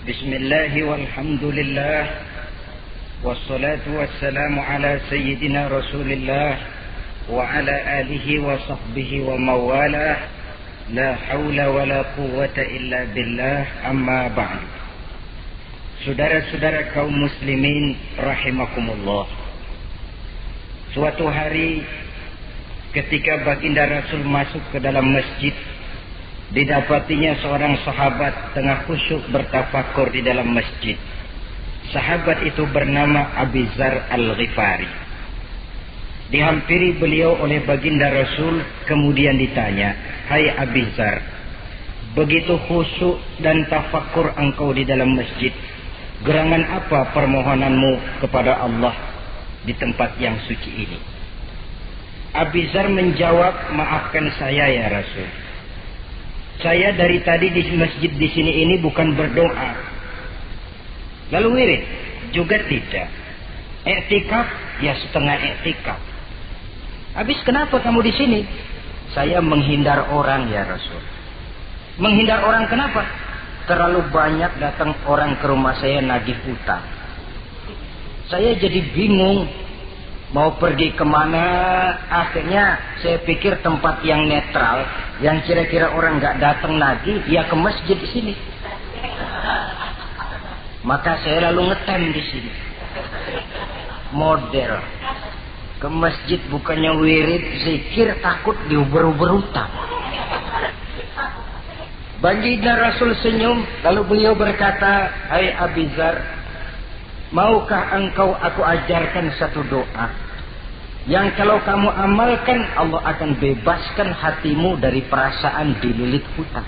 Bismillah walhamdulillah wassalatu wassalamu ala sayyidina Rasulillah wa ala alihi wa sahbihi wa mawalah. La hawla wa la quwwata illa billah, amma ba'd. Saudara-saudara kaum muslimin rahimakumullah. Suatu hari ketika baginda Rasul masuk ke dalam masjid, didapatinya seorang sahabat tengah khusyuk bertafakur di dalam masjid. Sahabat itu bernama Abi Dzar Al-Ghifari. Dihampiri beliau oleh baginda Rasul, kemudian ditanya, "Hai Abi Dzar, begitu khusyuk dan tafakur engkau di dalam masjid, gerangan apa permohonanmu kepada Allah di tempat yang suci ini?" Abi Dzar menjawab, "Maafkan saya ya Rasul. Saya dari tadi di masjid di sini ini bukan berdoa. Lalu wirid juga tidak. Iktikaf ya setengah iktikaf. Habis kenapa kamu di sini?" "Saya menghindar orang ya Rasul." "Menghindar orang kenapa?" "Terlalu banyak datang orang ke rumah saya nagih utang. Saya jadi bingung mau pergi kemana. Akhirnya saya pikir tempat yang netral, yang kira-kira orang nggak datang lagi, ya ke masjid di sini. Maka saya lalu ngetem di sini. Model ke masjid bukannya wirid, zikir, takut diuber-uber utang." Baginda Rasul senyum, lalu beliau berkata, "Hai Abi Dzar, maukah engkau aku ajarkan satu doa yang kalau kamu amalkan Allah akan bebaskan hatimu dari perasaan dililit hutang."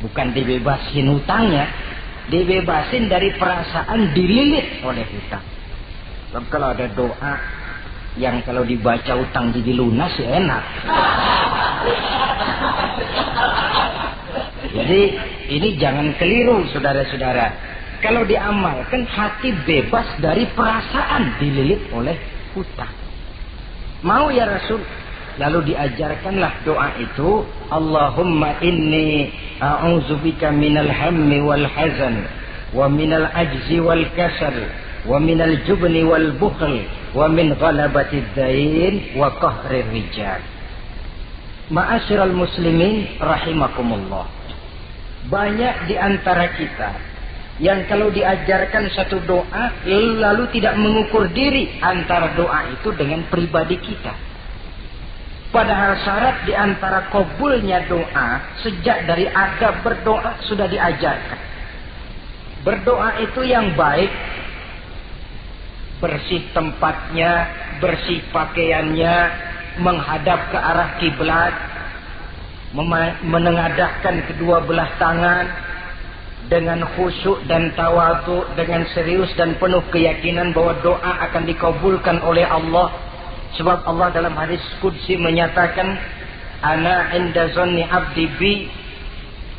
Bukan dibebasin hutangnya, dibebasin dari perasaan dililit oleh hutang. Kalau ada doa yang kalau dibaca hutang jadi lunas ya enak. Jadi ini jangan keliru saudara-saudara. Kalau diamalkan hati bebas dari perasaan dililit oleh hutang. Mau ya Rasul? Lalu diajarkanlah doa itu, Allahumma inni a'udzubika minal hammi wal hazan wa minal ajzi wal kasal wa minal jubni wal bukhl wa min ghalabatid dain wa qahrir rijal. Ma'asyiral muslimin rahimakumullah. Banyak di antara kita yang kalau diajarkan satu doa lalu tidak mengukur diri antara doa itu dengan pribadi kita. Padahal syarat di antara kabulnya doa sejak dari adab berdoa sudah diajarkan. Berdoa itu yang baik, bersih tempatnya, bersih pakaiannya, menghadap ke arah kiblat, menengadahkan kedua belah tangan, dengan khusyuk dan tawadhu, dengan serius dan penuh keyakinan bahwa doa akan dikabulkan oleh Allah. Sebab Allah dalam hadis qudsi menyatakan, "Ana inda zanni abdi bi."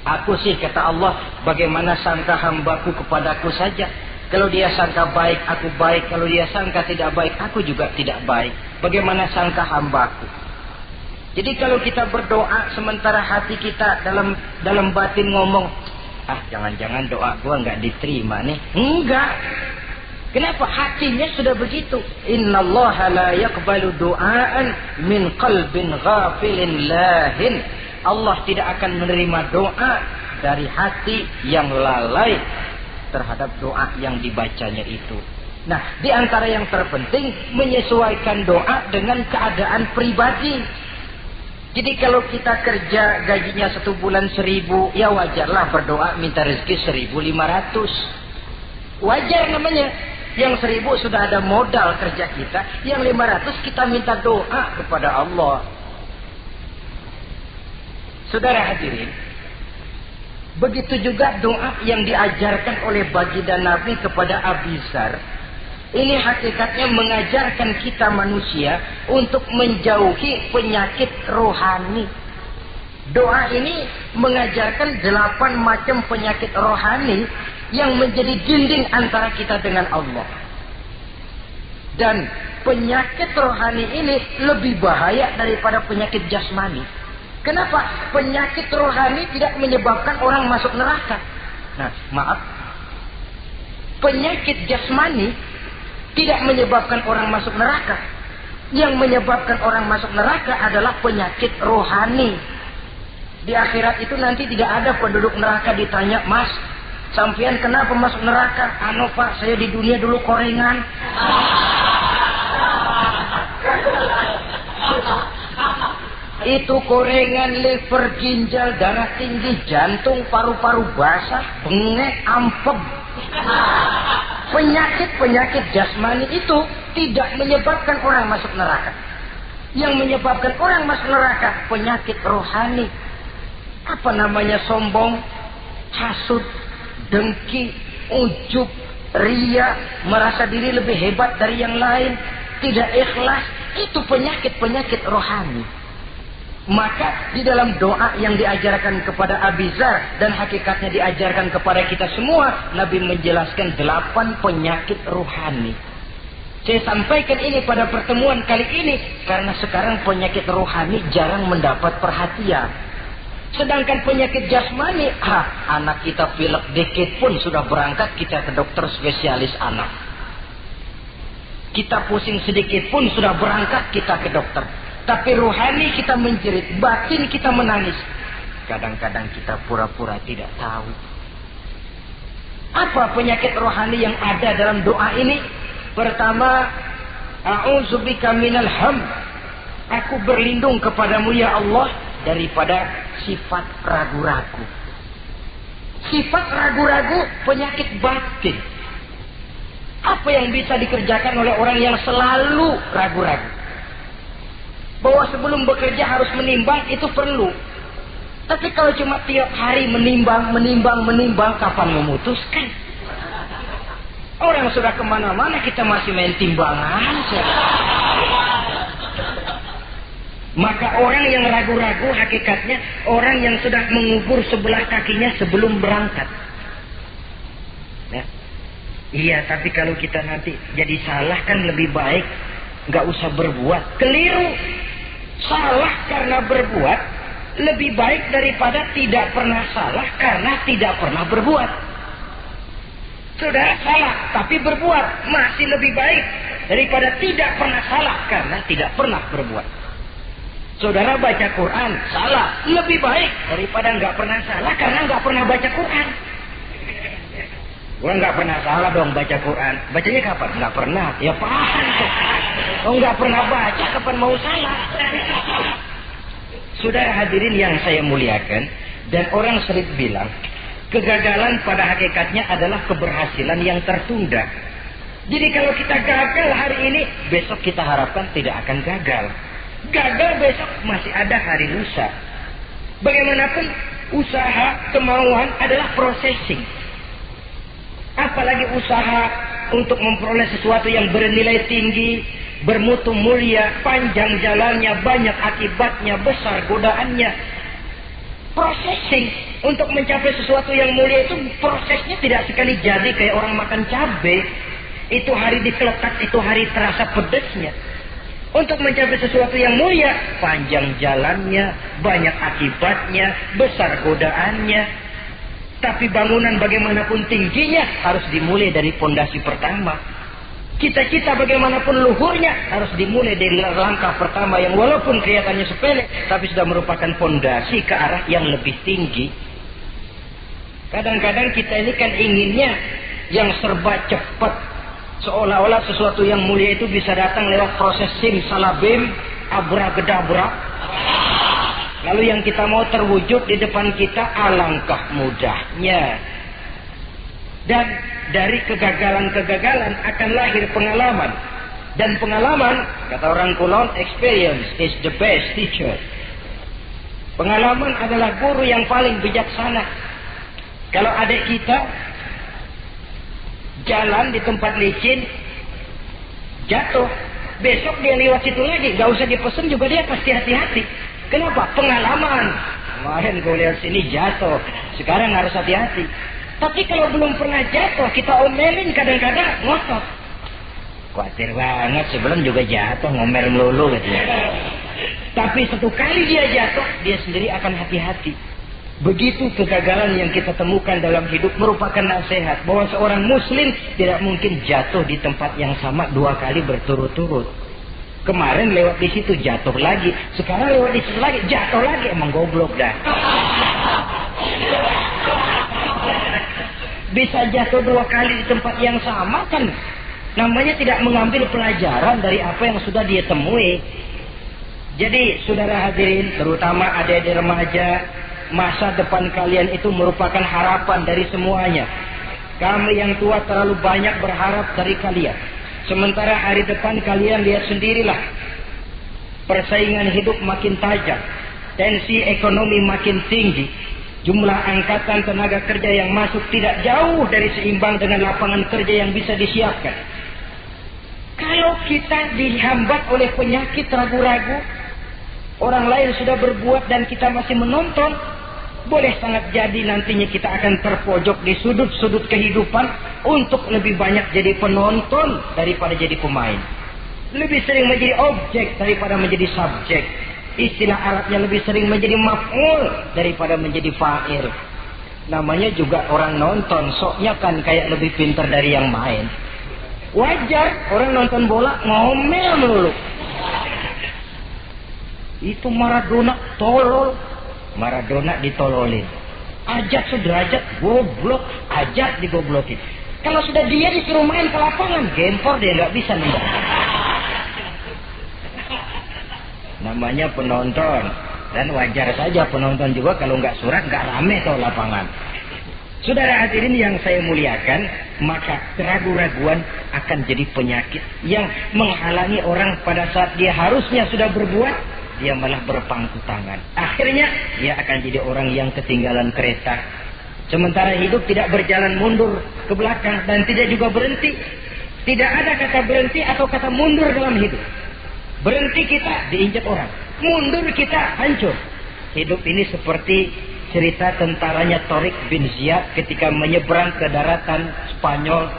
Aku sih, kata Allah, bagaimana sangka hambaku kepadaku saja. Kalau dia sangka baik, aku baik. Kalau dia sangka tidak baik, aku juga tidak baik. Bagaimana sangka hambaku? Jadi kalau kita berdoa sementara hati kita dalam batin ngomong, jangan-jangan doa gua nggak diterima nih. Enggak. Kenapa? Hatinya sudah begitu. Innallaha la yaqbalu du'aan min qalbin ghafilin lahin. Allah tidak akan menerima doa dari hati yang lalai terhadap doa yang dibacanya itu. Nah, di antara yang terpenting menyesuaikan doa dengan keadaan pribadi. Jadi kalau kita kerja gajinya 1 bulan 1.000, ya wajarlah berdoa minta rezeki 1.500. Wajar namanya. Yang 1.000 sudah ada modal kerja kita, yang 500 kita minta doa kepada Allah. Saudara hadirin, begitu juga doa yang diajarkan oleh baginda Nabi kepada Abi Dzar. Ini hakikatnya mengajarkan kita manusia untuk menjauhi penyakit rohani. Doa ini mengajarkan 8 macam penyakit rohani yang menjadi dinding antara kita dengan Allah. Dan penyakit rohani ini lebih bahaya daripada penyakit jasmani. Kenapa? Penyakit rohani tidak menyebabkan orang masuk neraka. Nah, maaf, Penyakit jasmani tidak menyebabkan orang masuk neraka. Yang menyebabkan orang masuk neraka adalah penyakit rohani. Di akhirat itu nanti tidak ada penduduk neraka ditanya, "Mas, sampean kenapa masuk neraka?" "Anu Pak, saya di dunia dulu korengan." Itu korengan, liver, ginjal, darah tinggi, jantung, paru-paru basah, bengek, ampem. Penyakit-penyakit jasmani itu tidak menyebabkan orang masuk neraka. Yang menyebabkan orang masuk neraka penyakit rohani. Apa namanya? Sombong, hasud, dengki, ujub, ria, merasa diri lebih hebat dari yang lain, tidak ikhlas. Itu penyakit-penyakit rohani. Maka di dalam doa yang diajarkan kepada Abi Dzar dan hakikatnya diajarkan kepada kita semua, Nabi menjelaskan 8 penyakit rohani. Saya sampaikan ini pada pertemuan kali ini karena sekarang penyakit rohani jarang mendapat perhatian. Sedangkan penyakit jasmani, anak kita pilek dikit pun sudah berangkat kita ke dokter spesialis anak. Kita pusing sedikit pun sudah berangkat kita ke dokter. Tapi rohani kita menjerit, batin kita menangis. Kadang-kadang kita pura-pura tidak tahu. Apa penyakit rohani yang ada dalam doa ini? Pertama, a'udzubika minal ham. Aku berlindung kepadamu ya Allah daripada sifat ragu-ragu. Sifat ragu-ragu penyakit batin. Apa yang bisa dikerjakan oleh orang yang selalu ragu-ragu? Bahwa sebelum bekerja harus menimbang, itu perlu. Tapi kalau cuma tiap hari menimbang, kapan memutuskan? Orang sudah kemana-mana, kita masih main timbangan. Maka orang yang ragu-ragu hakikatnya orang yang sudah mengubur sebelah kakinya sebelum berangkat. Ya. Iya, tapi kalau kita nanti jadi salah kan lebih baik nggak usah berbuat. Keliru. Salah karena berbuat lebih baik daripada tidak pernah salah karena tidak pernah berbuat. Saudara salah tapi berbuat masih lebih baik daripada tidak pernah salah karena tidak pernah berbuat. Saudara baca Quran salah lebih baik daripada nggak pernah salah karena nggak pernah baca Quran. Gua nggak pernah salah dong baca Quran. Bacanya kapan? Nggak pernah. Ya paham tuh. Oh nggak pernah baca, kapan mau salah? Saudara hadirin yang saya muliakan, dan orang sering bilang, kegagalan pada hakikatnya adalah keberhasilan yang tertunda. Jadi kalau kita gagal hari ini, besok kita harapkan tidak akan gagal. Gagal besok masih ada hari lusa. Bagaimanapun usaha, kemauan adalah processing. Apalagi usaha untuk memperoleh sesuatu yang bernilai tinggi, bermutu mulia, panjang jalannya, banyak akibatnya, besar godaannya. Processing untuk mencapai sesuatu yang mulia itu prosesnya tidak sekali jadi kayak orang makan cabai. Itu hari dikeletak, itu hari terasa pedesnya. Untuk mencapai sesuatu yang mulia, panjang jalannya, banyak akibatnya, besar godaannya. Tapi bangunan bagaimanapun tingginya harus dimulai dari pondasi pertama. Cita-cita bagaimanapun luhurnya harus dimulai dari langkah pertama yang walaupun kelihatannya sepele, tapi sudah merupakan pondasi ke arah yang lebih tinggi. Kadang-kadang kita ini kan inginnya yang serba cepat, seolah-olah sesuatu yang mulia itu bisa datang lewat proses simsalabim, abracadabra. Lalu yang kita mau terwujud di depan kita alangkah mudahnya. Dan dari kegagalan-kegagalan akan lahir pengalaman. Dan pengalaman, kata orang Kulon, experience is the best teacher. Pengalaman adalah guru yang paling bijaksana. Kalau adik kita jalan di tempat licin, jatuh, besok dia lewat situ lagi, gak usah dipesen juga dia pasti hati-hati. Kenapa? Pengalaman. Kemarin gue lihat sini jatuh, sekarang harus hati-hati. Tapi kalau belum pernah jatuh, kita omelin kadang-kadang ngotot. Khawatir banget, sebelum juga jatuh, ngomel melulu gitu ya. Tapi satu kali dia jatuh, dia sendiri akan hati-hati. Begitu kegagalan yang kita temukan dalam hidup merupakan nasihat bahwa seorang muslim tidak mungkin jatuh di tempat yang sama 2 kali berturut-turut. Kemarin lewat di situ jatuh lagi, sekarang lewat di situ lagi jatuh lagi, emang goblok dah. Bisa jatuh 2 kali di tempat yang sama kan namanya tidak mengambil pelajaran dari apa yang sudah dia temui. Jadi saudara hadirin, terutama adik-adik remaja, masa depan kalian itu merupakan harapan dari semuanya. Kami yang tua terlalu banyak berharap dari kalian. Sementara hari depan kalian lihat sendirilah. Persaingan hidup makin tajam. Tensi ekonomi makin tinggi. Jumlah angkatan tenaga kerja yang masuk tidak jauh dari seimbang dengan lapangan kerja yang bisa disiapkan. Kalau kita dihambat oleh penyakit ragu-ragu, orang lain sudah berbuat dan kita masih menonton, boleh sangat jadi nantinya kita akan terpojok di sudut-sudut kehidupan untuk lebih banyak jadi penonton daripada jadi pemain. Lebih sering menjadi objek daripada menjadi subjek. Istilah Arabnya lebih sering menjadi maf'ul daripada menjadi fa'il. Namanya juga orang nonton, soknya kan kayak lebih pintar dari yang main. Wajar orang nonton bola ngomel melulu. Itu Maradona tolol. Maradona ditololin. Ajat sederajat goblok, ajat digoblokin. Kalau sudah dia disuruh main ke lapangan, gempor dia nggak bisa nembak. Namanya penonton, dan wajar saja penonton juga kalau nggak surat nggak rame tuh lapangan. Saudara hadirin yang saya muliakan, maka keraguan-raguan akan jadi penyakit yang menghalangi orang pada saat dia harusnya sudah berbuat. Dia malah berpangku tangan. Akhirnya dia akan jadi orang yang ketinggalan kereta. Sementara hidup tidak berjalan mundur ke belakang dan tidak juga berhenti. Tidak ada kata berhenti atau kata mundur dalam hidup. Berhenti kita diinjak orang, mundur kita hancur. Hidup ini seperti cerita tentaranya Tariq bin Ziyad ketika menyeberang ke daratan Spanyol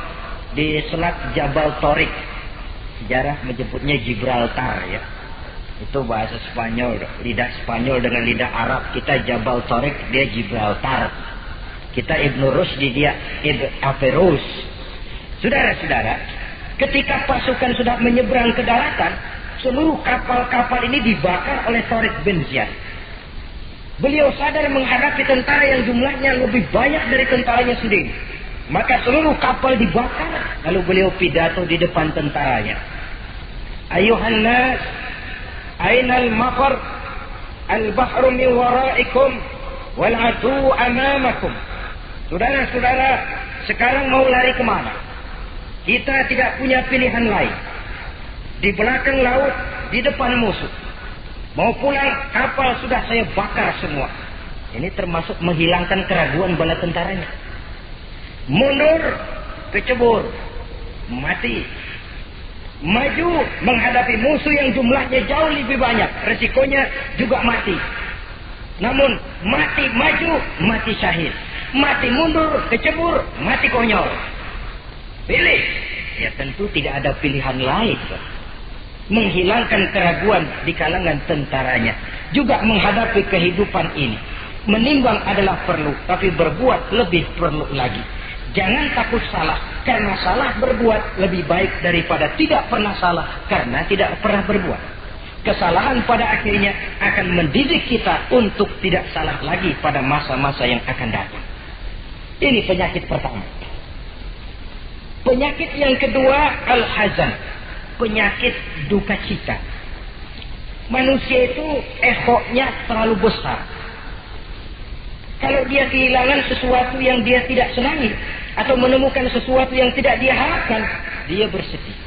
di Selat Jabal Tariq. Sejarah menyebutnya Gibraltar ya. Itu bahasa Spanyol, lidah Spanyol dengan lidah Arab. Kita Jabal Tariq, dia Gibraltar. Kita Ibn Rushdi, dia Ibn Averus. Saudara-saudara, ketika pasukan sudah menyeberang ke daratan, seluruh kapal-kapal ini dibakar oleh Tariq bin Ziyad. Beliau sadar menghadapi tentara yang jumlahnya lebih banyak dari tentaranya sendiri. Maka seluruh kapal dibakar. Lalu beliau pidato di depan tentaranya. Ayuhan nas, ainal mafar, al-bahru min waraikum, wal adu amamakum. Saudara-saudara, sekarang mau lari kemana? Kita tidak punya pilihan lain. Di belakang laut, di depan musuh. Mau pulang, kapal sudah saya bakar semua. Ini termasuk menghilangkan keraguan bala tentaranya. Mundur, kecebur, mati. Maju menghadapi musuh yang jumlahnya jauh lebih banyak, resikonya juga mati. Namun mati maju, mati syahid. Mati mundur, kecebur, mati konyol. Pilih. Ya tentu tidak ada pilihan lain. Menghilangkan keraguan di kalangan tentaranya. Juga menghadapi kehidupan ini. Menimbang adalah perlu, tapi berbuat lebih perlu lagi. Jangan takut salah, karena salah berbuat lebih baik daripada tidak pernah salah, karena tidak pernah berbuat. Kesalahan pada akhirnya akan mendidik kita untuk tidak salah lagi pada masa-masa yang akan datang. Ini penyakit pertama. Penyakit yang kedua, al-hazan. Penyakit duka cita. Manusia itu egonya terlalu besar. Kalau dia kehilangan sesuatu yang dia tidak senangi, atau menemukan sesuatu yang tidak dia harapkan, dia bersedih.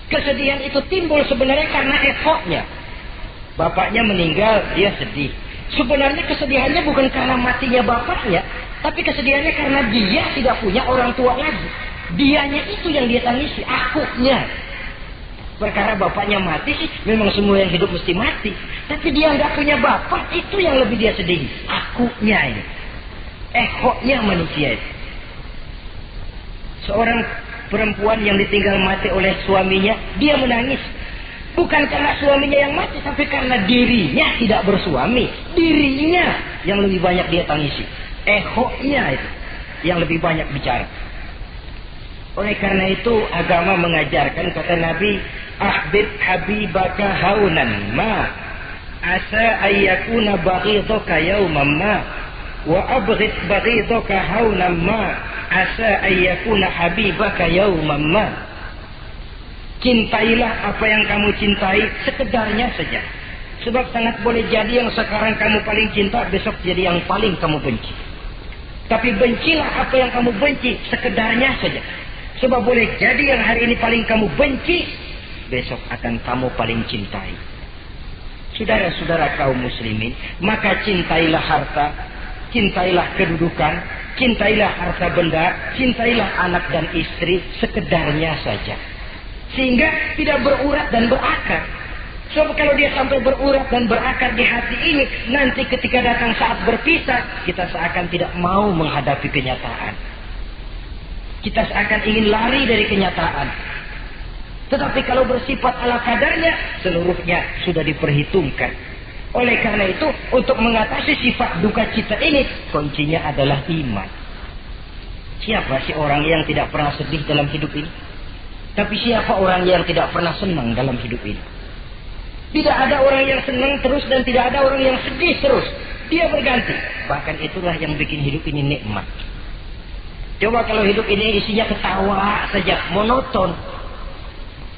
Kesedihan itu timbul sebenarnya karena egonya. Bapaknya meninggal, dia sedih. Sebenarnya kesedihannya bukan karena matinya bapaknya, tapi kesedihannya karena dia tidak punya orang tua lagi. Dianya itu yang dia tangisi, akunya. Perkara bapaknya mati sih, memang semua yang hidup mesti mati. Tapi dia nggak punya bapak, itu yang lebih dia sedih. Akunya ini, egonya manusia itu. Seorang perempuan yang ditinggal mati oleh suaminya, dia menangis. Bukan karena suaminya yang mati, tapi karena dirinya tidak bersuami. Dirinya yang lebih banyak dia tangisi. Ehonya itu yang lebih banyak bicara. Oleh karena itu agama mengajarkan, kata Nabi, ahbib habibaka haunan ma asa ayyakuna baghidaka yawman ma wa abghid baghidaka haunan ma asa ayyakuna habibaka yawman ma. Cintailah apa yang kamu cintai sekedarnya saja. Sebab sangat boleh jadi yang sekarang kamu paling cinta, besok jadi yang paling kamu benci. Tapi bencilah apa yang kamu benci sekedarnya saja. Sebab boleh jadi yang hari ini paling kamu benci, besok akan kamu paling cintai. Saudara-saudara kaum muslimin, maka cintailah harta, cintailah kedudukan, cintailah harta benda, cintailah anak dan istri sekedarnya saja. Sehingga tidak berurat dan berakar. Sebab kalau dia sampai berurat dan berakar di hati ini, nanti ketika datang saat berpisah, kita seakan tidak mau menghadapi kenyataan. Kita seakan ingin lari dari kenyataan. Tetapi kalau bersifat ala kadarnya, seluruhnya sudah diperhitungkan. Oleh karena itu, untuk mengatasi sifat duka cita ini, kuncinya adalah iman. Siapa sih orang yang tidak pernah sedih dalam hidup ini? Tapi siapa orang yang tidak pernah senang dalam hidup ini? Tidak ada orang yang senang terus dan tidak ada orang yang sedih terus. Dia berganti. Bahkan itulah yang bikin hidup ini nikmat. Coba kalau hidup ini isinya ketawa saja, monoton.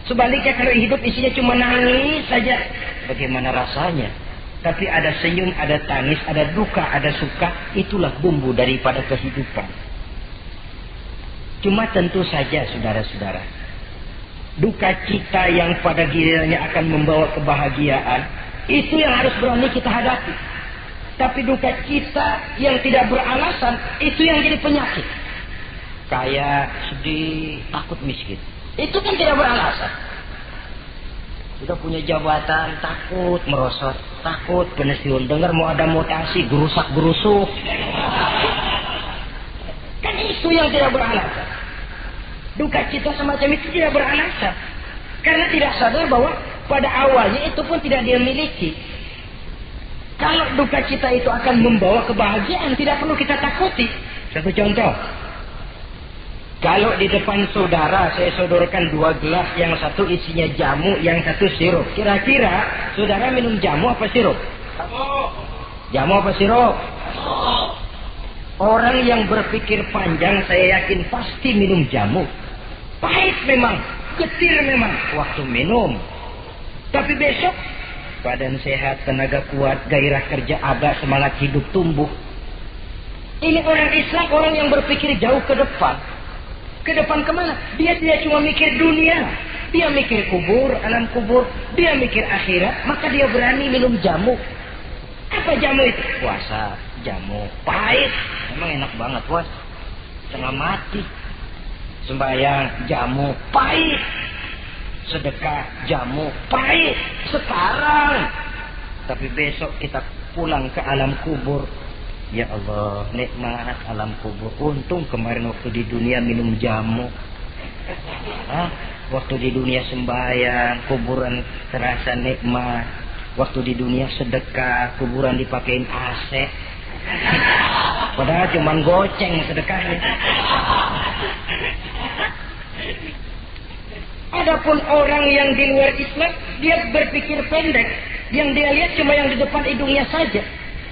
Sebaliknya kalau hidup isinya cuma nangis saja, bagaimana rasanya? Tapi ada senyum, ada tangis, ada duka, ada suka. Itulah bumbu daripada kehidupan. Cuma tentu saja saudara-saudara, duka cita yang pada gilirannya akan membawa kebahagiaan, itu yang harus berani kita hadapi. Tapi duka cita yang tidak beralasan, itu yang jadi penyakit. Kaya, sedih, takut miskin. Itu kan tidak beralasan. Sudah punya jabatan, takut merosot, takut pensiun. Dengar mau ada mutasi, gerusak-gerusuk. Kan itu yang tidak beralasan. Duka cita semacam itu tidak beralasan. Karena tidak sadar bahwa pada awalnya itu pun tidak dia miliki. Kalau duka cita itu akan membawa kebahagiaan, tidak perlu kita takuti. Satu contoh. Kalau di depan saudara saya sodorkan 2 gelas, yang satu isinya jamu, yang satu sirup. Kira-kira saudara minum jamu apa sirup? Jamu apa sirup? Orang yang berpikir panjang saya yakin pasti minum jamu. Pahit memang, getir memang waktu minum. Tapi besok badan sehat, tenaga kuat, gairah kerja ada, semangat hidup tumbuh. Ini orang Islam, orang yang berpikir jauh ke depan. Ke depan kemana? Dia tidak cuma mikir dunia. Dia mikir kubur, alam kubur. Dia mikir akhirat. Maka dia berani minum jamu. Apa jamu itu? Puasa, jamu. Pahit. Emang enak banget puasa. Setengah mati. Sembahyang, jamu. Pahit. Sedekah, jamu. Pahit. Sekarang. Tapi besok kita pulang ke alam kubur. Ya Allah, nikmat alam kubur. Untung kemarin waktu di dunia minum jamu. Waktu di dunia sembahyang, kuburan terasa nikmat. Waktu di dunia sedekah, kuburan dipakein AC. Padahal cuma goceng sedekahnya. Adapun orang yang di luar Islam, dia berpikir pendek. Yang dia lihat cuma yang di depan hidungnya saja.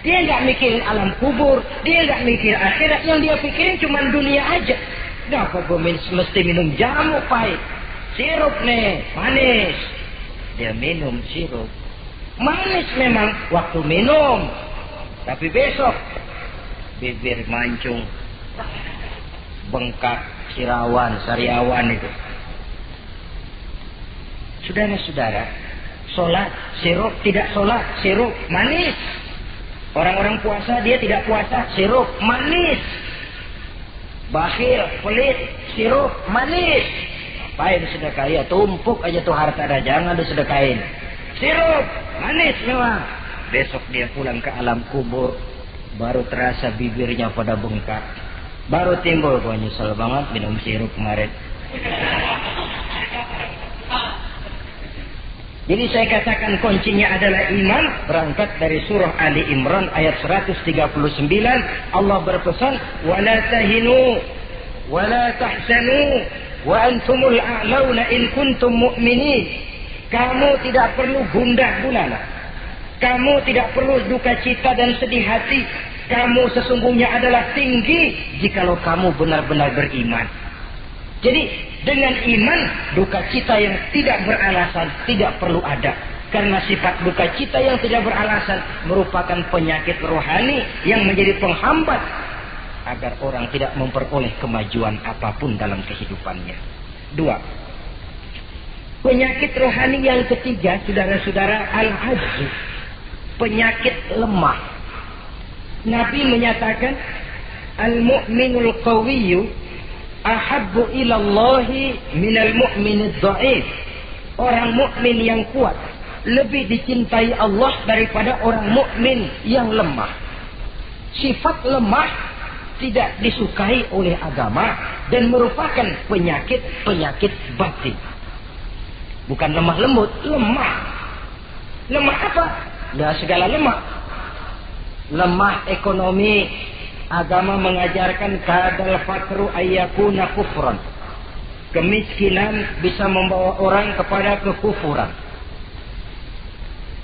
Dia nggak mikirin alam kubur, dia nggak mikir akhirat, yang dia pikirin cuma dunia aja. Kenapa gue mesti minum jamu pahit? Sirup nih, manis. Dia minum sirup. Manis memang waktu minum. Tapi besok, bibir mancung, bengkak, sariawan itu. Saudara-saudara, sholat, sirup, tidak sholat, sirup, manis. Orang-orang puasa, dia tidak puasa, sirup, manis. Bakhil, pelit, sirup, manis. Apain sedekah? Ya tumpuk aja tuh harta dah, jangan disedekahin. Sirup, manis memang. Besok dia pulang ke alam kubur, baru terasa bibirnya pada bengkak. Baru timbul, gua nyesel banget minum sirup kemarin. Jadi saya katakan kuncinya adalah iman. Berangkat dari surah Ali Imran ayat 139. Allah berpesan, wala tahinu wala tahzanu wa antumul a'launa in kuntum mu'minin. Kamu tidak perlu gundah gulana. Kamu tidak perlu duka cita dan sedih hati. Kamu sesungguhnya adalah tinggi jikalau kamu benar-benar beriman. Jadi dengan iman, duka cita yang tidak beralasan tidak perlu ada. Karena sifat duka cita yang tidak beralasan merupakan penyakit rohani yang menjadi penghambat agar orang tidak memperoleh kemajuan apapun dalam kehidupannya. 2. Penyakit rohani yang ketiga, saudara-saudara, al-ajzu. Penyakit lemah. Nabi menyatakan, al-mu'minul qawiyyu ahabbu ilallahi minal mu'minid dha'if. Orang mukmin yang kuat lebih dicintai Allah daripada orang mukmin yang lemah. Sifat lemah tidak disukai oleh agama dan merupakan penyakit batin. Bukan lemah lembut, lemah. Lemah apa? Nah, segala lemah. Lemah ekonomi. Agama mengajarkan kadal fakru ayyakuna kufran. Kemiskinan bisa membawa orang kepada kekufuran.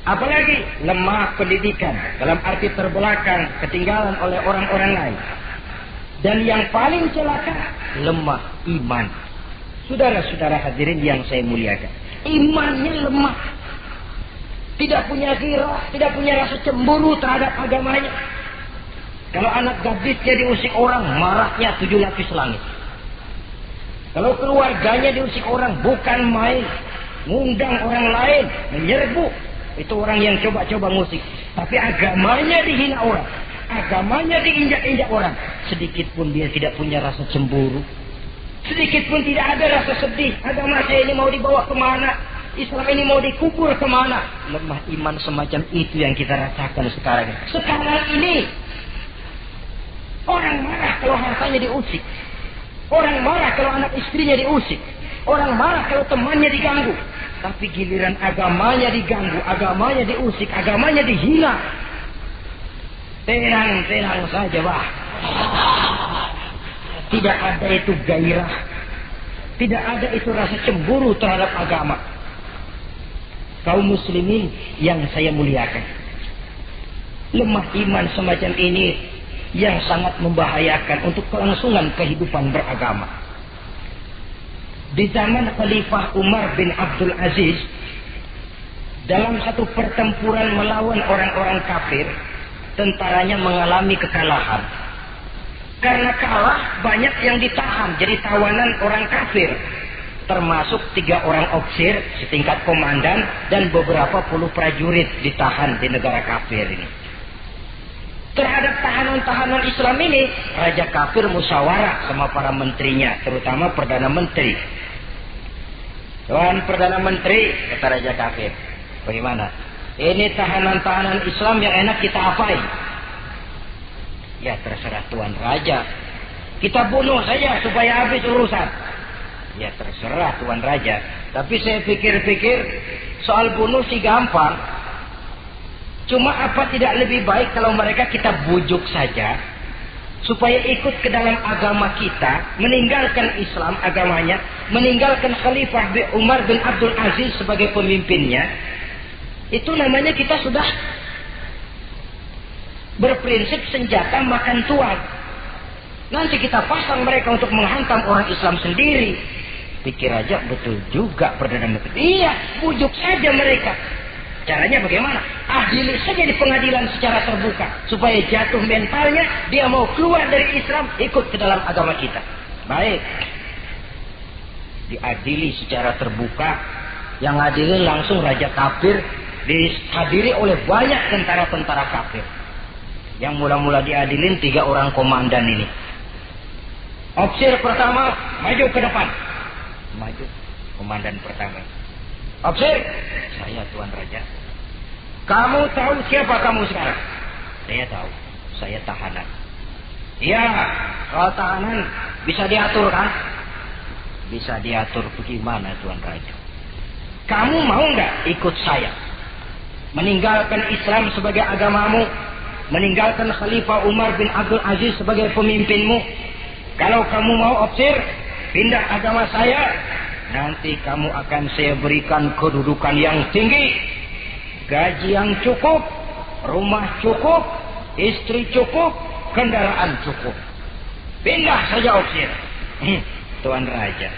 Apalagi lemah pendidikan, dalam arti terbelakang, ketinggalan oleh orang-orang lain. Dan yang paling celaka, lemah iman. Saudara-saudara hadirin yang saya muliakan, imannya lemah. Tidak punya ghirah, tidak punya rasa cemburu terhadap agamanya. Kalau anak gadisnya diusik orang, marahnya 7 lapis langit. Kalau keluarganya diusik orang, bukan main. Ngundang orang lain, menyerbu. Itu orang yang coba-coba musik. Tapi agamanya dihina orang. Agamanya diinjak-injak orang. Sedikit pun dia tidak punya rasa cemburu. Sedikit pun tidak ada rasa sedih. Agama saya ini mau dibawa kemana? Islam ini mau dikubur kemana? Lemah iman semacam itu yang kita rasakan sekarang. Sekarang ini orang marah kalau hartanya diusik. Orang marah kalau anak istrinya diusik. Orang marah kalau temannya diganggu. Tapi giliran agamanya diganggu, agamanya diusik, agamanya dihina. Tenang-tenang saja, bah. Tidak ada itu gairah. Tidak ada itu rasa cemburu terhadap agama. Kaum muslimin yang saya muliakan, lemah iman semacam ini yang sangat membahayakan untuk kelangsungan kehidupan beragama. Di zaman Khalifah Umar bin Abdul Aziz, dalam satu pertempuran melawan orang-orang kafir, tentaranya mengalami kekalahan. Karena kalah, banyak yang ditahan jadi tawanan orang kafir, termasuk 3 orang ofisir setingkat komandan dan beberapa puluh prajurit ditahan di negara kafir ini. Terhadap tahanan-tahanan Islam ini, Raja Kafir musyawarah sama para menterinya, terutama Perdana Menteri. Tuan Perdana Menteri, kata Raja Kafir, bagaimana? Ini tahanan-tahanan Islam yang enak kita apain? Ya terserah Tuan Raja. Kita bunuh saja supaya habis urusan. Ya terserah Tuan Raja. Tapi saya pikir-pikir, soal bunuh sih gampang. Cuma apa tidak lebih baik kalau mereka kita bujuk saja supaya ikut ke dalam agama kita, meninggalkan Islam agamanya, meninggalkan Khalifah Umar bin Abdul Aziz sebagai pemimpinnya. Itu namanya kita sudah berprinsip senjata makan tuan. Nanti kita pasang mereka untuk menghantam orang Islam sendiri. Pikir aja, betul juga Perdana Menteri. Iya, bujuk saja mereka. Caranya bagaimana? Adili saja di pengadilan secara terbuka supaya jatuh mentalnya, dia mau keluar dari Islam, ikut ke dalam agama kita. Baik, diadili secara terbuka. Yang adilin langsung Raja Kafir, dihadiri oleh banyak tentara-tentara kafir. Yang mula-mula diadilin 3 orang komandan ini. Ofisir pertama maju ke depan. Maju komandan pertama. Ofisir, saya Tuan Raja. Kamu tahu siapa kamu sekarang? Saya tahu, saya tahanan. Iya, kalau tahanan bisa diatur kan? Bisa diatur bagaimana Tuan Raja? Kamu mau nggak ikut saya? Meninggalkan Islam sebagai agamamu, meninggalkan Khalifah Umar bin Abdul Aziz sebagai pemimpinmu. Kalau kamu mau opsir, pindah agama saya, nanti kamu akan saya berikan kedudukan yang tinggi, gaji yang cukup, rumah cukup, istri cukup, kendaraan cukup. Pindah saja opsir. Tuan Raja,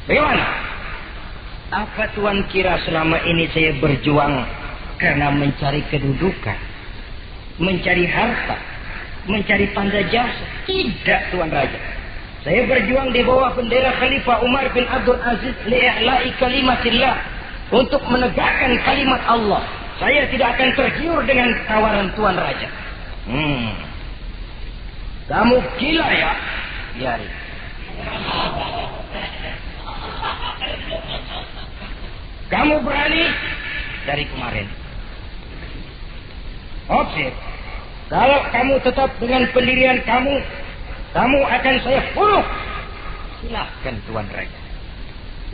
bagaimana? Apa Tuan kira selama ini saya berjuang karena mencari kedudukan, mencari harta, mencari tanda jasa? Tidak, Tuan Raja. Saya berjuang di bawah bendera Khalifah Umar bin Abdul Aziz li'i'la'i kalimatillah, untuk menegakkan kalimat Allah. Saya tidak akan tergiur dengan tawaran Tuan Raja. Kamu gila ya? Biari. Kamu berani dari kemarin. Opsir. Kalau kamu tetap dengan pendirian kamu, kamu akan saya bunuh. Silahkan Tuan Raja.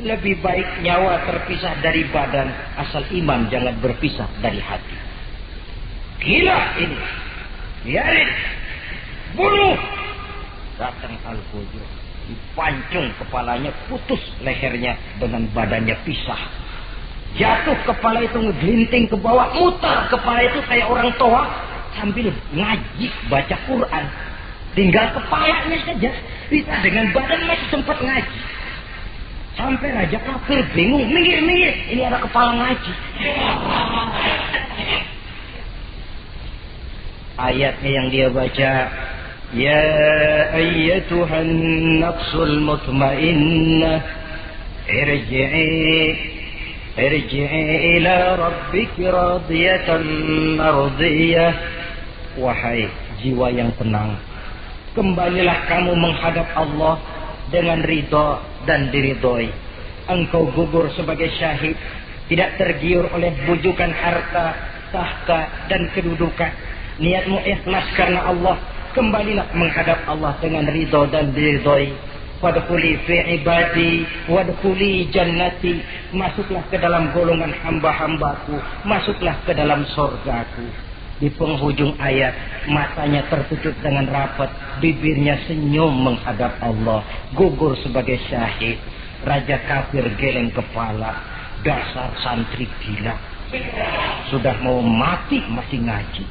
Lebih baik nyawa terpisah dari badan, asal iman jangan berpisah dari hati. Gila ini. Biarin. Bunuh. Datang Al-Fujur, dipancung kepalanya, putus lehernya dengan badannya pisah. Jatuh kepala itu ngegelinting ke bawah, muter kepala itu kayak orang tua sambil ngaji baca Quran. Tinggal kepalanya saja, bisa dengan badan masih sempat ngaji. Sampai Raja Kafir bingung, minggir, ini ada kepala ngaji. Ayatnya yang dia baca, ya ayyatuhan nafsul mutmainnah, irji'i ila rabbiki radiyatan mardiyah. Wahai jiwa yang tenang, kembalilah kamu menghadap Allah dengan ridha dan diridhoi. Engkau gugur sebagai syahid, tidak tergiur oleh bujukan harta, tahta dan kedudukan. Niatmu ikhlas karena Allah, kembalilah menghadap Allah dengan ridha dan diridhoi. Wadkhuli fi ibadi wadkhuli jannati, masuklah ke dalam golongan hamba-hambaku, masuklah ke dalam surgaku. Di penghujung ayat, matanya tertutup dengan rapat, bibirnya senyum menghadap Allah, gugur sebagai syahid. Raja Kafir geleng kepala, dasar santri gila, sudah mau mati masih ngaji.